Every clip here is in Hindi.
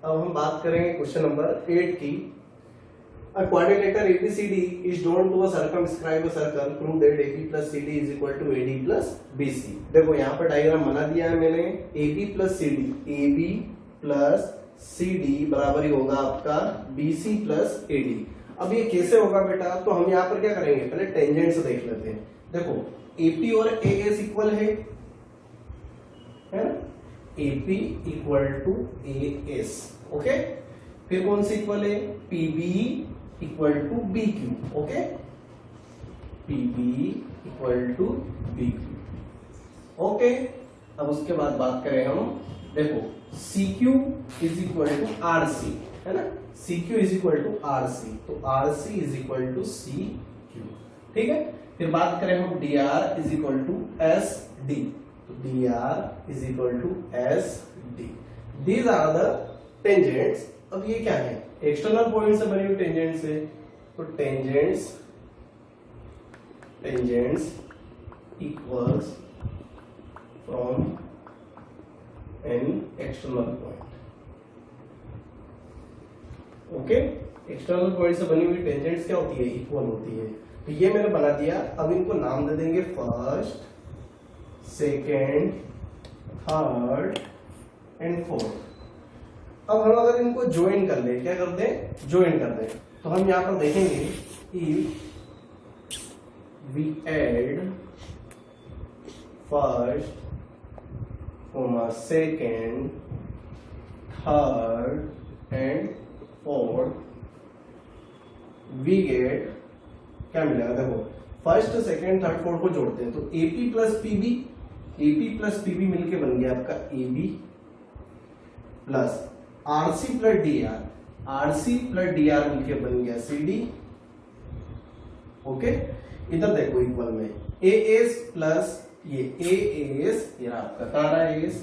अब हम बात करेंगे क्वेश्चन नंबर 8 की। A quadrilateral ABCD is drawn to a circumscribe a circle. Prove that AB plus CD is equal to AD plus BC. देखो यहाँ पर डायग्राम बना दिया है मैंने। AB plus CD, AB plus CD बराबर ही होगा आपका BC plus AD। अब ये कैसे होगा बेटा? तो हम यहाँ पर क्या करेंगे, पहले टेंजेंट से देख लेते हैं। देखो AP और AS इक्वल है ना? AP equal to AS, okay. फिर कौन सी इक्वल है? PB equal to BQ, okay. PB equal to BQ, okay. अब उसके बाद बात करें हम, देखो CQ is equal to RC, है ना? CQ is equal to RC, तो RC is equal to CQ, ठीक है। फिर बात करें हम DR is equal to SD, तो DR is equal to SD। These are the tangents. अब ये क्या है? एक्सटर्नल पॉइंट से बनी हुई टेंजेंट्स है, तो tangents equals from an external point, okay. External point से बनी हुई टेंजेंट्स क्या होती है? इक्वल होती है। तो ये मैंने बना दिया। अब इनको नाम दे देंगे first, second, third and fourth. अब हम अगर इनको ज्वाइन कर ले, क्या कर दें? ज्वाइन कर दें। तो हम यहां पर देखेंगे if we add first, second, third and fourth, we get क्या मिलेगा? देखो फर्स्ट, सेकेंड, थर्ड, फोर्थ को जोड़ते हैं तो AP प्लस पीबी मिलके बन गया आपका AB plus RC plus DR मिलके बन गया CD, ओके। इधर देखो इक्वल में AS प्लस ये आपका तारा AS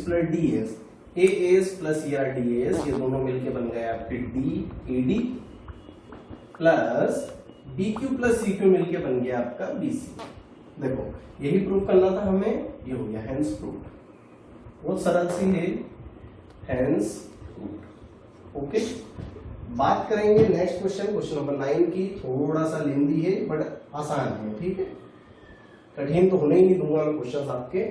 plus DS, AS plus ये DS, ये दोनों मिलके बन गए आपके AD plus BQ plus CQ मिलके बन गया आपका BC। देखो यही प्रूव करना था हमें, ये हो गया हेंस प्रूव्ड। बहुत सरल सी है, हेंस प्रूव्ड, ओके। बात करेंगे नेक्स्ट क्वेश्चन नंबर 9 की। थोड़ा सा लेंदी है बट आसान है, ठीक है। कठिन तो होने ही नहीं दूंगा मैं क्वेश्चन आपके।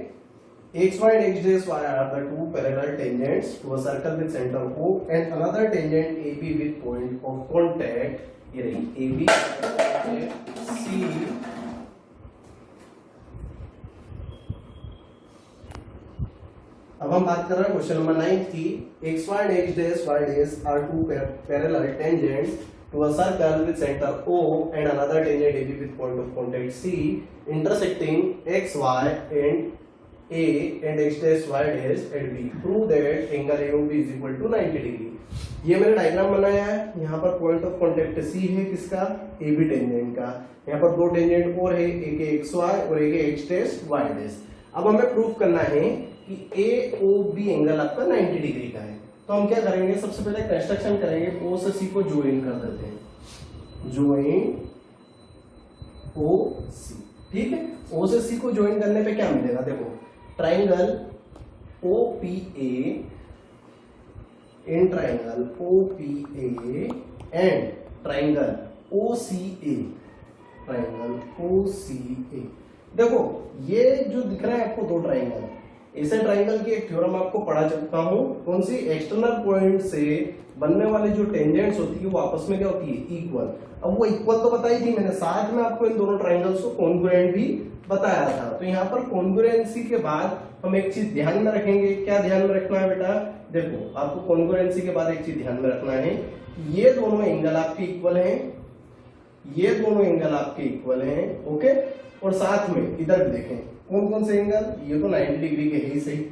XY and X dash Y are the two parallel tangents to a circle with center O and another tangent AB with point of contact, ये रही AB C। अब हम बात कर रहे हैं क्वेश्चन नंबर 9 की। XY and X dash Y dash are two parallel tangents to a circle with center O and another tangent AB with point of contact C intersecting XY and A and X dash Y dash at B. Prove that angle AOB is equal to 90 degree. ये मैंने डायग्राम बनाया है। यहाँ पर पॉइंट ऑफ कॉन्टेक्ट C है किसका? AB टेंजेंट का। यहाँ पर दो टेंजेंट और है, एक है XY और एक है X dash Y dash। अब हमें प्रूव करना है कि AOB एंगल आपका 90 डिग्री का है। तो हम क्या करेंगे? सबसे पहले कंस्ट्रक्शन करेंगे, O से C को ज्वाइन कर देते हैं, ज्वाइन OC, ठीक है। O से C को ज्वाइन करने पे क्या मिलेगा? देखो triangle OPA in triangle OPA and triangle OCA, देखो ये जो दिख रहा है आपको दो ट्राइंगल, ऐसे ट्राइंगल की एक थ्योरम आपको पढ़ा चुका हूं। कौन सी? एक्सटर्नल पॉइंट से बनने वाले जो टेंजेंट्स होती है वो आपस में क्या होती है? इक्वल। अब वो इक्वल तो बताई थी मैंने, साथ में आपको इन दोनों ट्राइंगल्स को कॉन्ग्रुएंट भी बताया था। तो यहाँ पर कॉन्ग्रुएंसी के बाद हम एक चीज ध्यान में रखेंगे। क्या ध्यान में रखना है बेटा? देखो आपको कॉन्ग्रुएंसी के बाद एक चीज ध्यान में रखना है, ये दोनों एंगल आपके इक्वल हैं, ये दोनों एंगल आपके इक्वल हैं, ओके। और साथ में इधर भी देखें कौन कौन से एंगल, ये तो 90 डिग्री के ही सही।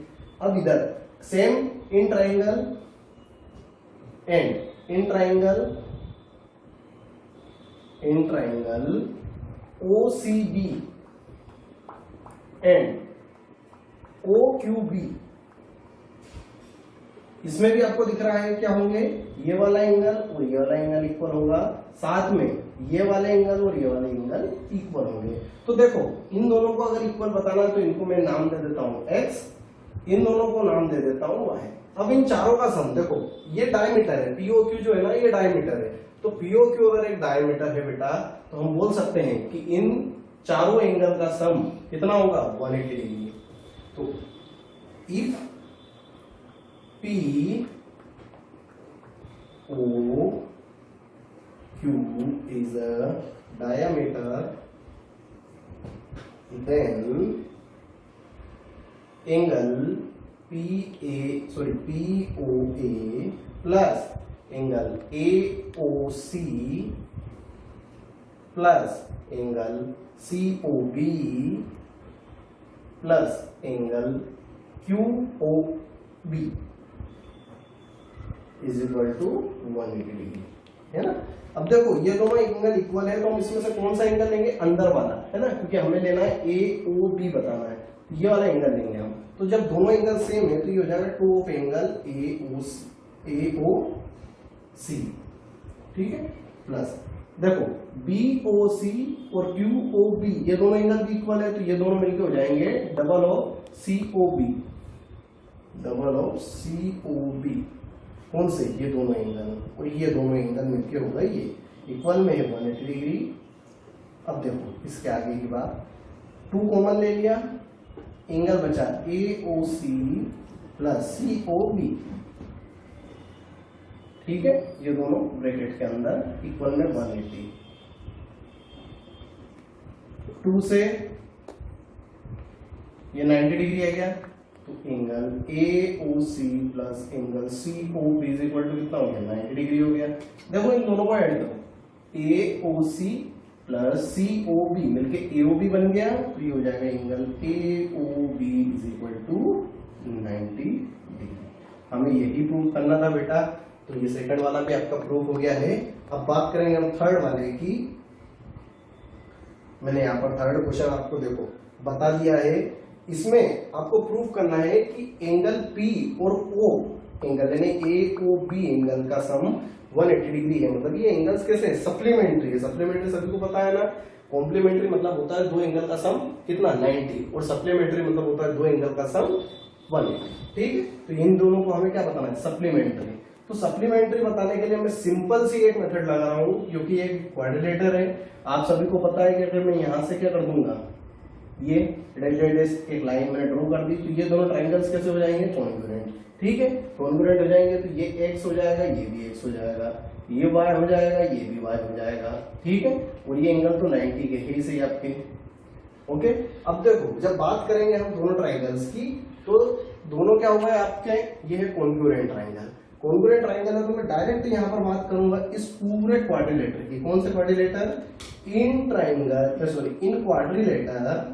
अब इधर same in triangle and in triangle OCB and OQB, इसमें भी आपको दिख रहा है क्या होंगे? ये वाला एंगल और ये वाला एंगल इक्वल होगा, साथ में ये वाले एंगल और ये वाले एंगल इक्वल होंगे। तो देखो इन दोनों को अगर इक्वल बताना तो इनको मैं नाम दे देता हूं X, इन दोनों को नाम दे देता हूं Y। अब इन चारों का सम देखो, ये डायमीटर है, पीओक्यू जो है ना ये डायमीटर है, तो पीओक्यू अगर एक डायमीटर है बेटा तो हम बोल सकते हैं कि इन चारों एंगल का सम कितना होगा 180 डिग्री। तो if P O Q is a diameter, then angle POA plus angle AOC plus angle COB plus angle QOB is equal to 180 degree, है ना। अब देखो ये दोनों एंगल इक्वल है तो हम इसमें से कौन सा एंगल लेंगे, अंदर वाला, है ना, क्योंकि हमें लेना है AOB बताना है, ये वाला एंगल लेंगे हम। तो जब दोनों एंगल सेम है तो ये हो जाएगा 2 ऑफ एंगल AOC, ठीक है, प्लस देखो BOC और QOB ये दोनों एंगल भी इक्वल है तो ये दोनों मिलके हो जाएंगे डबल ऑफ COB, कौन से, ये दोनों एंगल, और ये दोनों एंगल मिलके होगा ये इक्वल में है 180 डिग्री। अब देखो इसके आगे की बात, 2 कॉमन ले लिया, एंगल बचा AOC प्लस COB, ठीक है, ये दोनों ब्रैकेट के अंदर इक्वल में 180। 2 से ये 90 डिग्री आ गया तो angle AOC plus angle COB is equal to कितना हो गया 90 डिग्री हो गया। देखो इन दोनों को ऐड करो, AOC प्लस COB मिलके AOB बन गया तो ये हो जाएगा angle AOB is equal to 90 degree. हमें यही प्रूव करना था बेटा, तो ये सेकंड वाला भी आपका प्रूफ हो गया है। अब बात करेंगे हम थर्ड वाले की। मैंने यहाँ पर थर्ड क्वेश्चन आपको देखो बता दिया है, इसमें आपको प्रूफ करना है कि एंगल P और O एंगल यानी AOB एंगल का सम 180 डिग्री है। मतलब ये एंगल्स कैसे है, सप्लीमेंट्री है। सप्लीमेंट्री सभी को पता है ना, कॉम्प्लीमेंट्री मतलब होता है 2 एंगल का सम कितना 90, और सप्लीमेंट्री मतलब होता है 2 एंगल का सम 180, ठीक है। तो इन दोनों को हमें क्या बताना है, सप्लीमेंट्री। तो सप्लीमेंट्री बताने के लिए मैं सिंपल सी एक मेथड लगा रहा हूँ, क्योंकि एक क्वाड्रिलेटर है, आप सभी को पता है कि अगर मैं यहां से क्या कर दूंगा, ये एक लाइन मैंने ड्रॉ कर दी, तो ये दोनों ट्राइंगल्स कैसे हो जाएंगे, कॉन्ग्रुएंट, ठीक है, कॉन्ग्रुएंट हो जाएंगे तो ये x हो जाएगा, ये भी x हो जाएगा, ये y हो जाएगा, ये भी y हो जाएगा, ठीक है, और ये एंगल तो 90 के है सही आपके, ओके। अब देखो जब बात करेंगे हम दोनों ट्राइंगल्स की, तो दोनों क्या होगा आपके, ये है कॉन्ग्रुएंट ट्राइंगल। कॉन्ग्रुएंट ट्राइंगल है तो मैं डायरेक्ट यहाँ पर बात करूंगा इस पूरे क्वाड्रिलेटर की। कौन से quadrilateral, in triangle sorry in quadrilateral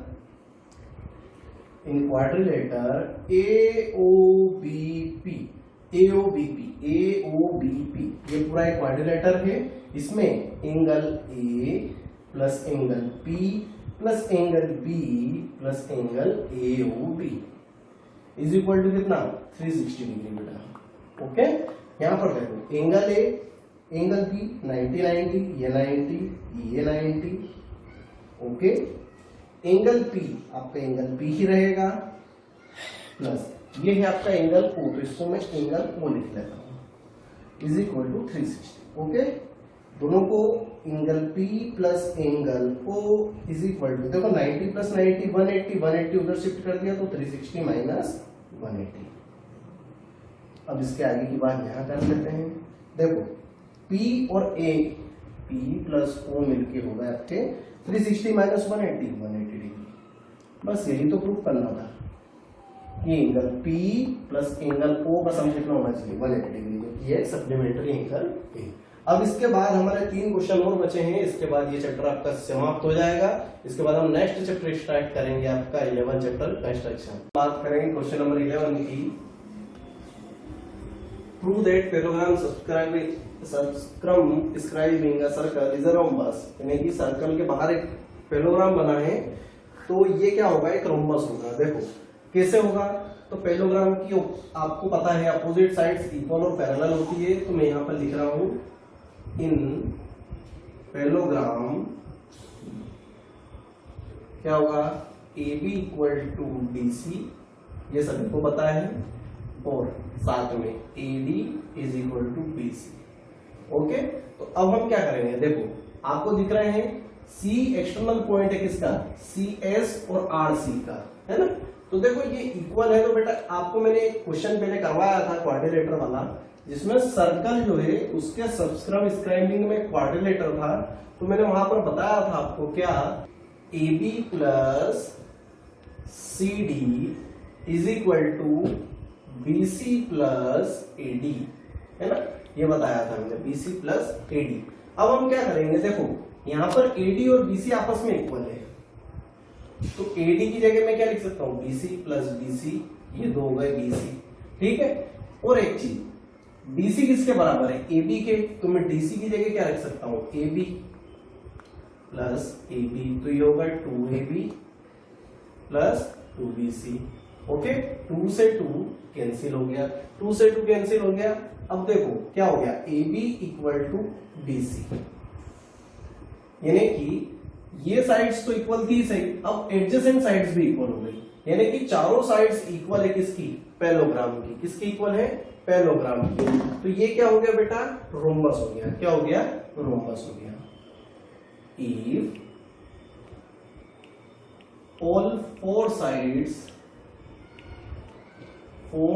AOBP ये पूरा एक क्वाड्रिलेटर है। इसमें angle A plus angle P plus angle B plus angle AOB is equal to कितना 360 डिग्री बेटा, ओके। यहाँ पर देखो एंगल A एंगल B 90 90 ये 90 ये 90, ओके। एंगल P आपका एंगल P ही रहेगा, प्लस ये है आपका एंगल O, तो इसको मैं एंगल O लिख लेता हूं इज इक्वल टू 360, ओके। दोनों को angle P plus angle O is equal to, देखो 90 प्लस 90 180, 180 उधर शिफ्ट कर दिया तो 360 माइनस 180। अब इसके आगे की बात यहां कर लेते हैं। देखो P और A, P प्लस O मिलके होगा आपके 360 माइनस 180 डिग्री। बस यही तो प्रूफ करना था कि angle P plus angle O का सम कितना होना चाहिए 180 डिग्री। ये सप्लीमेंट्री एंगल है। अब इसके बाद हमारे 3 क्वेश्चन और बचे हैं, इसके बाद ये चैप्टर आपका समाप्त हो जाएगा। इसके बाद हम नेक्स्ट चैप्टर स्टार्ट करेंगे आपका 11 चैप्टर कंस्ट्रक्शन। बात करेंगे क्वेश्चन नंबर 11 की। Prove that parallelogram describing a circle is a rhombus, यानी कि सर्कल के बाहर एक पैरेललोग्राम बना है तो ये क्या होगा, एक रोम्बस होगा। देखो कैसे होगा, तो पैरेललोग्राम की आपको पता है अपोजिट साइड्स इक्वल और पैरेलल होती है, तो मैं यहां पर लिख रहा हूं इन पैरेललोग्राम क्या होगा AB इक्वल टू BC, ये सभी को पता है। और साथ में AD is equal to BC। Okay, तो अब हम क्या करेंगे, देखो आपको दिख रहे हैं C एक्सटर्नल पॉइंट है किसका, CS और RC का, है ना। तो देखो ये इक्वल है, तो बेटा आपको मैंने एक क्वेश्चन पहले करवाया था क्वाड्रिलेटर वाला, जिसमें सर्कल जो है उसके सब्सक्राइबिंग में क्वाड्रिलेटर था। तो मैंने वहां पर बताया था आपको क्या, AB plus CD is equal to BC plus AD, है ना, ये बताया था हमने, BC प्लस AD। अब हम क्या करेंगे, देखो यहाँ पर AD और BC आपस में इक्वल है, तो AD की जगह मैं क्या लिख सकता हूँ, BC प्लस BC, ये दो हो गए BC, ठीक है। और एक चीज, BC किसके बराबर है, AB के, तो मैं DC की जगह क्या रख सकता हूँ, AB प्लस AB, तो ये होगा 2AB प्लस 2BC। ओके, 2 से 2 कैंसिल हो गया, 2 से 2 कैंसिल हो गया। अब देखो क्या हो गया, AB इक्वल टू BC, यानी कि ये साइड्स तो इक्वल थी सही, अब एडजेसेंट साइड्स भी इक्वल हो गई, यानी कि चारों साइड्स इक्वल है किसकी, पैरेललोग्राम की। किसकी इक्वल है, पैरेललोग्राम की। तो ये क्या हो गया बेटा, रोम्बस हो गया। क्या हो गया, रोम्बस हो गया। If all four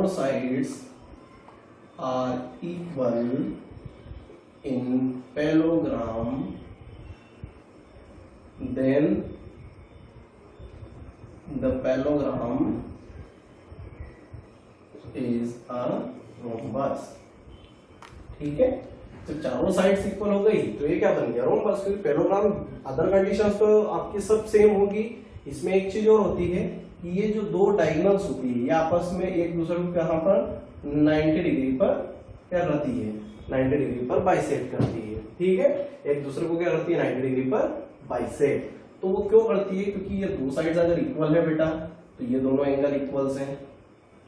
sides are equal in parallelogram, then the parallelogram is a rhombus। ठीक है, तो चारों साइड्स इक्वल हो गई, तो ये क्या बन गया, रोम्बस। क्योंकि पैरेललोग्राम अदर कंडीशंस तो आपकी सब सेम होगी। इसमें एक चीज और होती है कि ये जो दो डायगोनल्स होती है, ये आपस में एक दूसरे को यहाँ पर 90 डिग्री पर क्या करती है, 90 डिग्री पर बाइसेक्ट करती है। ठीक है, एक दूसरे को क्या करती है, 90 डिग्री पर बाइसेक्ट। तो वो क्यों करती है, क्योंकि ये दो साइड्स अगर इक्वल है बेटा, तो ये दोनों एंगल इक्वल्स हैं।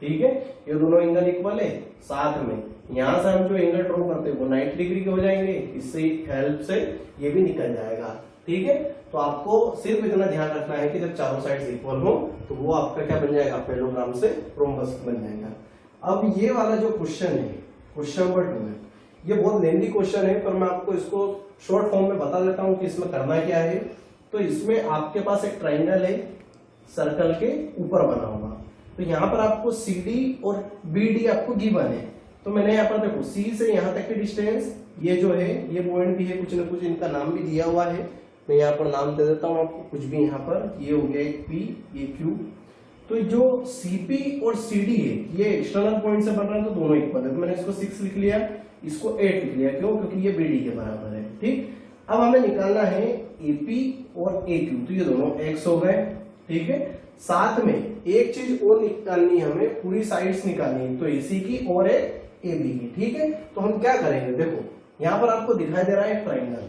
ठीक है, ये दोनों एंगल इक्वल है, साथ में यहां से हम जो एंगल ड्रॉ करते हैं वो 90 डिग्री के हो जाएंगे, इससे हेल्प से ये भी निकल जाएगा। ठीक है, तो आपको सिर्फ इतना ध्यान रखना है कि जब चारों साइड्स इक्वल हो तो वो आपका क्या बन जाएगा, पैरेललोग्राम से रोम्बस बन जाएगा। अब ये वाला जो क्वेश्चन है, क्वेश्चन नंबर 2 है, ये बहुत लेंथी क्वेश्चन है, पर मैं आपको इसको शॉर्ट फॉर्म में बता देता हूं कि इसमें करना क्या है। तो इसमें आपके पास एक ट्राइंगल है सर्कल के ऊपर बना हुआ, तो यहाँ पर आपको CD और BD आपको गिवन है। तो मैंने यहाँ पर देखो C से यहाँ तक की डिस्टेंस, ये जो है ये पॉइंट भी है, कुछ ना कुछ इनका नाम भी दिया हुआ है, मैं यहाँ पर नाम दे देता हूँ आपको कुछ भी। यहाँ पर ये हो गया एक P, ये Q। तो जो CP और CD है ये एक्सटर्नल पॉइंट से बन रहा है, तो दोनों इक्वल है। तो मैंने इसको 6 लिख लिया, इसको 8 लिख लिया, क्यों, क्योंकि ये BD के बराबर है। ठीक, अब हमें निकालना है AP और AQ, तो ये दोनों X हो गए। ठीक है, साथ में एक चीज और निकालनी है हमें, पूरी साइड्स निकालनी है, तो AC की और एक AB की। ठीक है, तो हम क्या करेंगे, देखो यहाँ पर आपको दिखाई दे रहा है ट्राइंगल,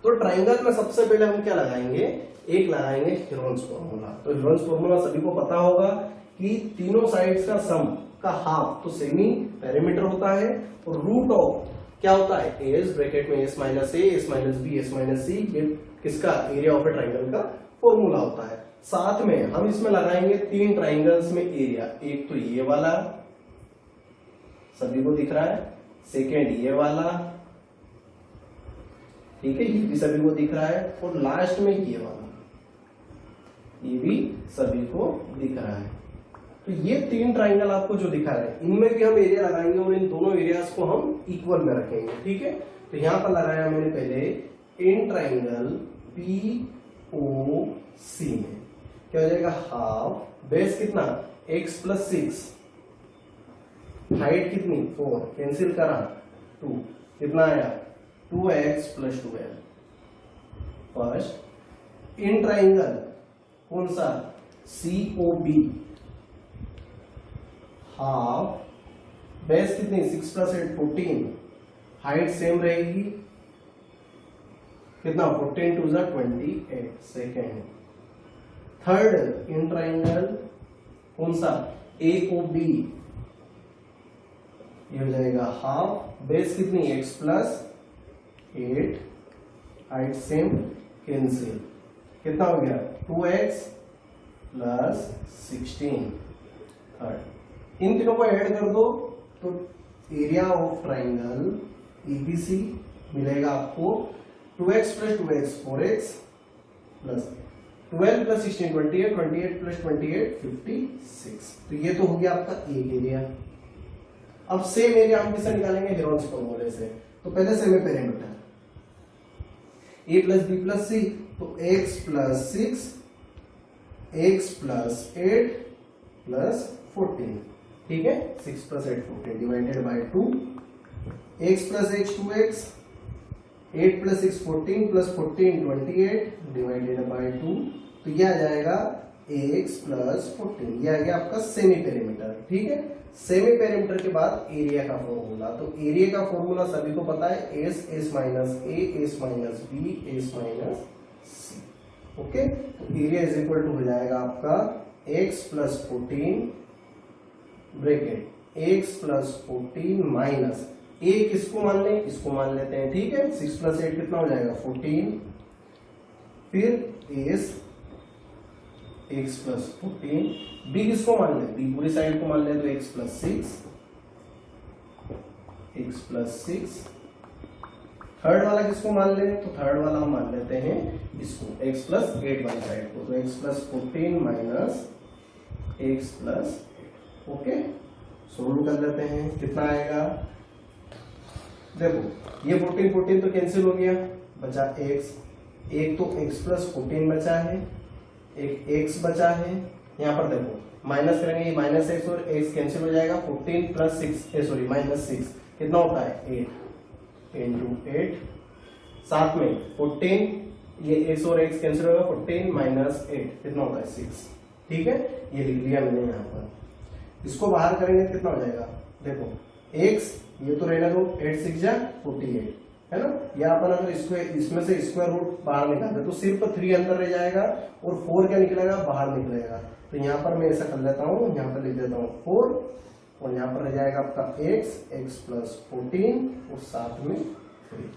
तो ट्राइंगल में सबसे पहले हम क्या लगाएंगे, एक लगाएंगे हीरोन्स फॉर्मूला। तो हीरोन्स फॉर्मूला सभी को पता होगा कि तीनों साइड्स का सम का हाफ तो सेमी पेरीमीटर होता है, और रूट ऑफ क्या होता है, एस ब्रैकेट में s minus A, s minus B, s minus C, ये किसका, एरिया ऑफ ए ट्राइंगल का फॉर्मूला होता है। साथ में हम इसमें लगाएंगे 3 ट्राइंगल्स में एरिया, एक तो ये वाला सभी को दिख रहा है, सेकेंड ये वाला, ठीक है, ये भी सभी को दिख रहा है, और लास्ट में ये वाला, ये भी सभी को दिख रहा है। तो ये 3 ट्राइंगल आपको जो दिखा रहे हैं, इनमें भी हम एरिया लगाएंगे और इन दोनों एरियाज को हम इक्वल में रखेंगे। ठीक है, तो यहां पर लगाया मैंने पहले इन ट्राइंगल POC में क्या हो जाएगा, हाफ, बेस कितना, x प्लस 6, हाइट कितनी 4, कैंसिल करा 2, कितना आया 2x plus 2l। First in triangle कौन सा, COB, हाफ, बेस कितनी 6 प्लस 8 14, हाइट सेम रहेगी, कितना 14 to 28। Second third in triangle कौन सा, AOB, ये हो जाएगा हाफ, बेस कितनी x plus 8, height same, cancel, कितना हो गया 2x प्लस 16। थर्ड इन तीनों को ऐड कर दो तो एरिया ऑफ ट्राइंगल एबीसी मिलेगा आपको 2x plus 2x 4x plus 12 plus 16 28 28 plus 28 56। तो ये तो हो गया आपका एक एरिया। अब सेम एरिया हम किससे निकालेंगे? हेरोन्स फॉर्मूले से। तो पहले semi perimeter a plus B plus C, तो x plus 6 x plus 8 plus 14, ठीक है। 6 plus 8 14 divided by 2, x plus h 2x, 8 plus 6 14 plus 14 28 divided by 2। तो यह आ जाएगा x प्लस 14, यह आ गया आपका सेमी पेरीमीटर, ठीक है। सेमी पेरीमीटर के बाद एरिया का फॉर्मूला, तो एरिया का फॉर्मूला सभी को पता है, S S minus A S minus B S minus C, okay. तो एरिया इज इक्वल टू हो जाएगा आपका x plus 14 bracket x plus 14 minus a किसको मान लें? इसको मान लेते हैं, ठीक है। 6 प्लस 8 कितना हो जाएगा? 14, फिर एस x प्लस 14, b किसको मान ले? b पूरी साइड को मान ले तो x प्लस 6, थर्ड वाला किसको मान ले? तो थर्ड वाला हम मान लेते हैं इसको, x प्लस 8 वाली साइड को, तो x plus 14 minus x plus 8, okay. Solve कर लेते हैं, कितना आएगा? देखो ये 14 14 तो कैंसिल हो गया, बचा x, एक तो x प्लस 14 बचा है, एक x बचा है। यहाँ पर देखो माइनस करेंगे, ये माइनस एक्स और x कैंसिल हो जाएगा, 14 प्लस 6 सॉरी माइनस 6 कितना होता है? 8 इंटू 8, साथ में 14, ये x और x कैंसिल होगा, 14 माइनस 8 कितना होता है? 6, ठीक है। ये लिख दिया मैंने यहाँ पर। इसको बाहर करेंगे कितना हो जाएगा? देखो x ये तो रहने दो, 8 6 जा 48 है ना। या अपन अगर इसको इसमें से स्क्वायर रूट बाहर निकालते तो सिर्फ 3 अंदर रह जाएगा और 4 क्या निकलेगा? बाहर निकलेगा। तो यहाँ पर मैं ऐसा कर लेता हूँ, यहाँ पर लिख देता हूँ 4 और यहाँ पर रह जाएगा आपका x प्लस 14 और साथ में 3,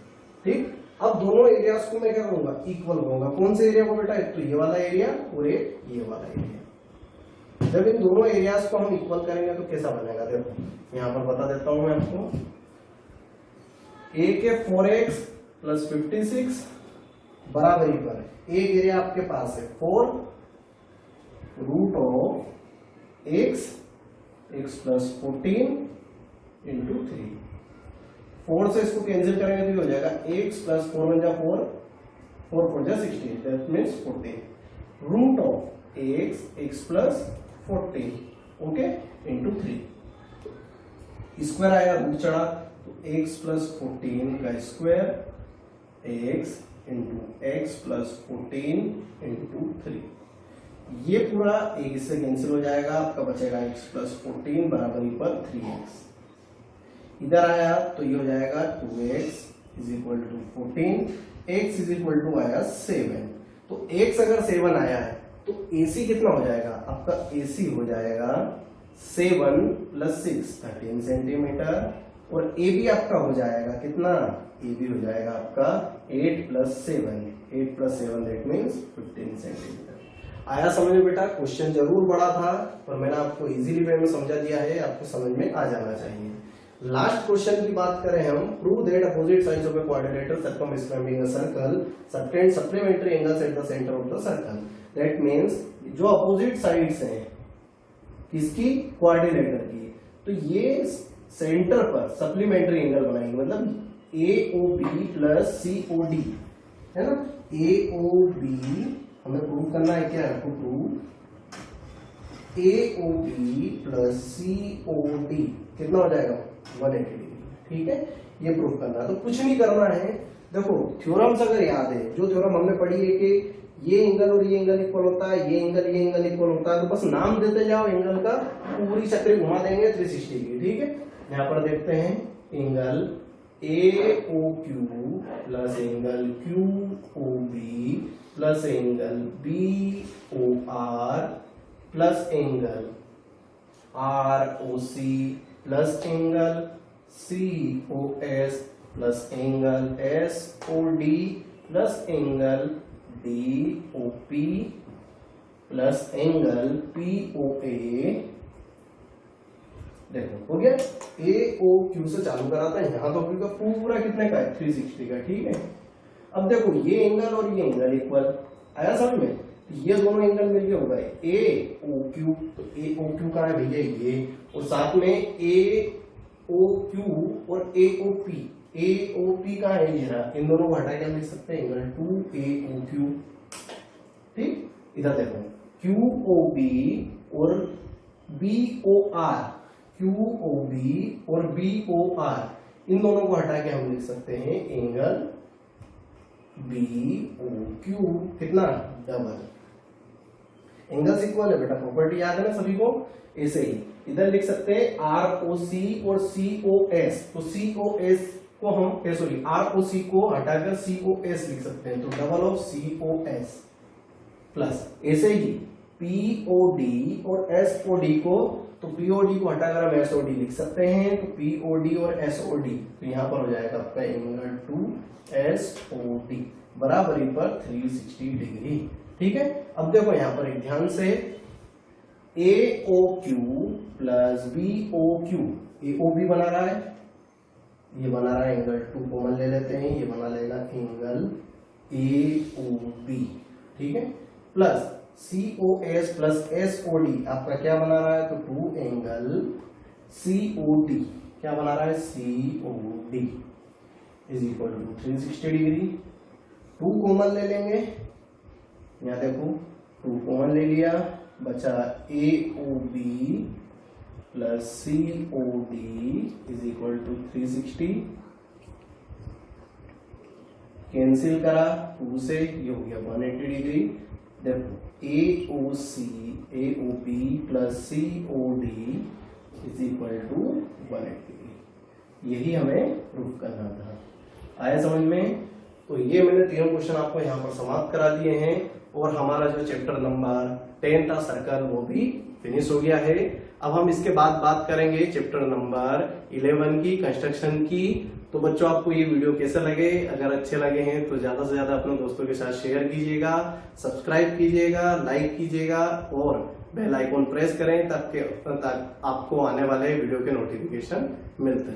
ठीक। अब दोनों एरियाज को मैं क्या करूंगा? इक्वल करूंगा। कौन से एरिया को बेटा? एक तो ये वाला एरिया और एक ये वाला एरिया। जब इन दोनों एरियाज को हम इक्वल करेंगे तो कैसा बनेगा? देखो यहाँ पर बता देता हूं मैं आपको, a के 4x प्लस 56 बराबरी पर एक एरिया आपके पास है 4 root of x plus 14 into 3। 4 से इसको कैंसिल करेंगे तो हो जाएगा x प्लस 4 1 जा 4 4 4 जा 16, that means 14 root of x plus 14, okay, into 3। Square आएगा, रूट चढ़ा, तो x प्लस 14 का square x into X plus 14 into 3। ये पूरा एक इससे कैंसिल हो जाएगा, आपका बचेगा x प्लस 14 बराबरी पर 3x। इधर आया तो ये हो जाएगा 2x is equal to 14, x is equal to आया 7। तो x अगर 7 आया है तो AC कितना हो जाएगा? आपका AC हो जाएगा 7 प्लस 6 13 सेंटीमीटर और AB आपका हो जाएगा कितना? AB हो जाएगा आपका 8 प्लस 7 दैट मीन्स 15 सेंटीमीटर। आया समझ में बेटा? क्वेश्चन जरूर बड़ा था पर मैंने आपको इजीली वे में समझा दिया है, आपको समझ में आ जाना चाहिए। लास्ट क्वेश्चन की बात करें हम, prove that opposite sides of a quadrilateral circumscribing a circle subtend supplementary angles at the centre of the circle. That means जो अपोजिट साइड्स हैं किसकी? क्वाड्रिलेटर की, तो ये सेंटर पर सप्लीमेंट्री एंगल बनाएंगे, मतलब AOB प्लस COD है ना। AOB हमें प्रूव करना है, क्या है प्रूव AOB प्लस COD कितना हो जाएगा? 180 डिग्री, ठीक है। ये प्रूव करना है, तो कुछ नहीं करना है। देखो थ्योरम्स अगर याद है, जो थ्योरम हमने पढ़ी है कि ये एंगल और ये एंगल इक्वल होता है, ये एंगल इक्वल होता है, तो बस नाम देते जाओ एंगल का, पूरी चक्री घुमा देंगे 360 की, ठीक है। यहाँ पर देखते हैं angle AOQ plus angle QOB plus angle BOR plus angle ROC plus angle COS plus angle SOD plus angle DOP plus angle POA देखो हो गया, ए ओ क्यू से चालू कराते हैं, यहाँ तो का पूरा कितने का है 360 का, ठीक है। अब देखो ये एंगल और ये एंगल इक्वल, आया समझ में, ये दोनों एंगल मिलके होगा ए ओ क्यू, तो ए ओ क्यू का है भैया ये, और साथ में ए ओ क्यू और ए ओ पी, ए ओ पी का है ये रहा, इन दोनों को हटा के लिख सकते हैं एंगल 2 ए ओ क्यू, ठीक। इधर देखो क्यू ओ बी और B O R, Q O B और बी ओ आर, इन दोनों को हटा के हम लिख सकते हैं एंगल बी ओ क्यू, कितना डबल, एंगल्स इक्वल है बेटा, प्रॉपर्टी याद है ना सभी को। ऐसे ही इधर लिख सकते हैं आर ओ सी और सी ओ एस, तो सी ओ एस को हम सॉरी आर ओ सी को हटाकर सी ओ एस लिख सकते हैं, तो double of C O S plus, ऐसे ही पी ओ डी और एस ओ डी को, तो पी ओ डी को हटाकर हम एस ओ डी लिख सकते हैं, तो पी ओ डी और एस ओ डी, तो यहां पर हो जाएगा आपका एंगल 2 एस ओ डी बराबरी पर 360 डिग्री, ठीक है। अब देखो यहां पर एक ध्यान से, A O Q plus B O Q, A O B बना रहा है, ये बना रहा है एंगल 2 कॉमन ले लेते हैं, ये बना लेगा एंगल ए ओ बी, ठीक है, plus C O S plus S O D आपका क्या बना रहा है, तो 2 एंगल सी ओ डी, क्या बना रहा है C O D is equal to 360 degree, 2 common ले लेंगे, यहाँ देखो 2 कॉमन ले लिया, बचा A O B plus C O D is equal to 360, cancel करा 2 से, ये हो गया 180 डिग्री। देखो A O C A O B plus C O D is equal to 180 degree, यही हमें प्रूफ करना था। आया समझ में? तो ये मैंने तीनों क्वेश्चन आपको यहाँ पर समाप्त करा दिए हैं, और हमारा जो चैप्टर नंबर 10 था सर्कल वो भी फिनिश हो गया है। अब हम इसके बाद बात करेंगे चैप्टर नंबर 11 की, कंस्ट्रक्शन की। तो बच्चों आपको ये वीडियो कैसे लगे? अगर अच्छे लगे हैं तो ज्यादा से ज्यादा अपने दोस्तों के साथ शेयर कीजिएगा, सब्सक्राइब कीजिएगा, लाइक कीजिएगा और बेल आइकॉन प्रेस करें ताकि आपको आने वाले वीडियो के नोटिफिकेशन मिलते हैं।